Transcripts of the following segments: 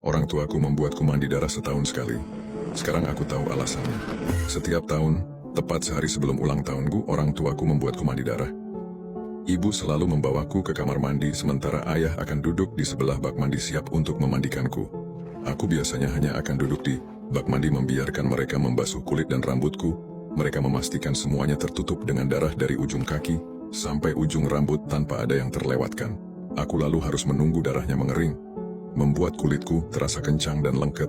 Orang tuaku membuatku mandi darah setahun sekali. Sekarang aku tahu alasannya. Setiap tahun, tepat sehari sebelum ulang tahunku, orang tuaku membuatku mandi darah. Ibu selalu membawaku ke kamar mandi, sementara ayah akan duduk di sebelah bak mandi siap untuk memandikanku. Aku biasanya hanya akan duduk di bak mandi membiarkan mereka membasuh kulit dan rambutku. Mereka memastikan semuanya tertutup dengan darah dari ujung kaki sampai ujung rambut tanpa ada yang terlewatkan. Aku lalu harus menunggu darahnya mengering, membuat kulitku terasa kencang dan lengket.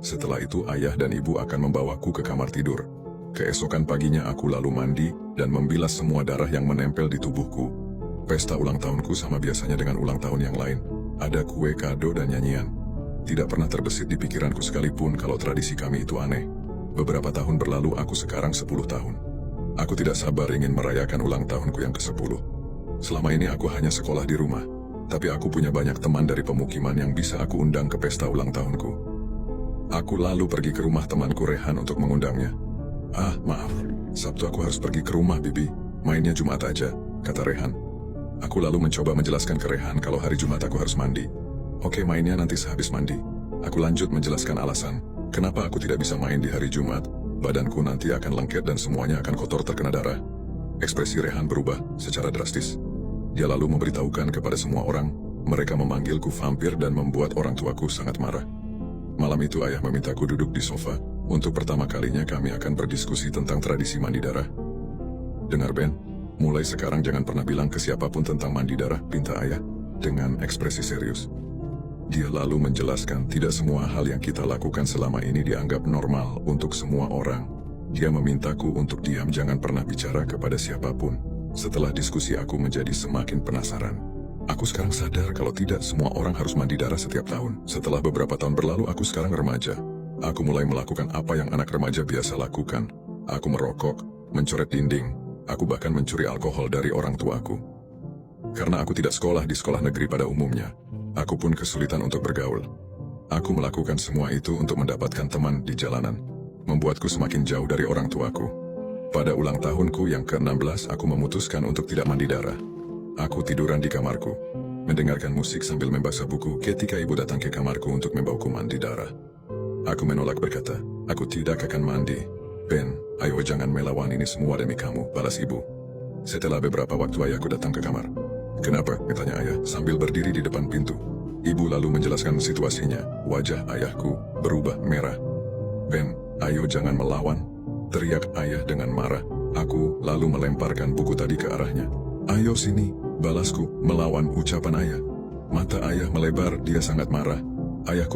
Setelah itu ayah dan ibu akan membawaku ke kamar tidur. Keesokan paginya aku lalu mandi dan membilas semua darah yang menempel di tubuhku. Pesta ulang tahunku sama biasanya dengan ulang tahun yang lain. Ada kue, kado, dan nyanyian. Tidak pernah terbesit di pikiranku sekalipun kalau tradisi kami itu aneh. Beberapa tahun berlalu, aku sekarang 10 tahun. Aku tidak sabar ingin merayakan ulang tahunku yang ke-10. Selama ini aku hanya sekolah di rumah, tapi aku punya banyak teman dari pemukiman yang bisa aku undang ke pesta ulang tahunku. Aku lalu pergi ke rumah temanku Rehan untuk mengundangnya. "Ah, maaf, Sabtu aku harus pergi ke rumah Bibi, mainnya Jumat aja," kata Rehan. Aku lalu mencoba menjelaskan ke Rehan kalau hari Jumat aku harus mandi. "Oke, mainnya nanti sehabis mandi." Aku lanjut menjelaskan alasan, kenapa aku tidak bisa main di hari Jumat. Badanku nanti akan lengket dan semuanya akan kotor terkena darah. Ekspresi Rehan berubah secara drastis. Dia lalu memberitahukan kepada semua orang, mereka memanggilku vampir dan membuat orang tuaku sangat marah. Malam itu ayah memintaku duduk di sofa. Untuk pertama kalinya kami akan berdiskusi tentang tradisi mandi darah. "Dengar Ben, mulai sekarang jangan pernah bilang ke siapapun tentang mandi darah," pinta ayah dengan ekspresi serius. Dia lalu menjelaskan tidak semua hal yang kita lakukan selama ini dianggap normal untuk semua orang. Dia memintaku untuk diam, jangan pernah bicara kepada siapapun. Setelah diskusi aku menjadi semakin penasaran. Aku sekarang sadar kalau tidak semua orang harus mandi darah setiap tahun. Setelah beberapa tahun berlalu, aku sekarang remaja. Aku mulai melakukan apa yang anak remaja biasa lakukan. Aku merokok, mencoret dinding, aku bahkan mencuri alkohol dari orang tuaku. Karena aku tidak sekolah di sekolah negeri pada umumnya, aku pun kesulitan untuk bergaul. Aku melakukan semua itu untuk mendapatkan teman di jalanan, membuatku semakin jauh dari orang tuaku. Pada ulang tahunku yang ke-16, aku memutuskan untuk tidak mandi darah. Aku tiduran di kamarku, mendengarkan musik sambil membaca buku ketika ibu datang ke kamarku untuk membawaku mandi darah. Aku menolak berkata, "Aku tidak akan mandi." "Ben, ayo jangan melawan, ini semua demi kamu," balas ibu. Setelah beberapa waktu ayahku datang ke kamar. "Kenapa?" bertanya ayah sambil berdiri di depan pintu. Ibu lalu menjelaskan situasinya. Wajah ayahku berubah merah. "Ben, ayo jangan melawan," teriak ayah dengan marah. Aku lalu melemparkan buku tadi ke arahnya. "Ayo sini," balasku melawan ucapan ayah. Mata ayah melebar, dia sangat marah. Ayahku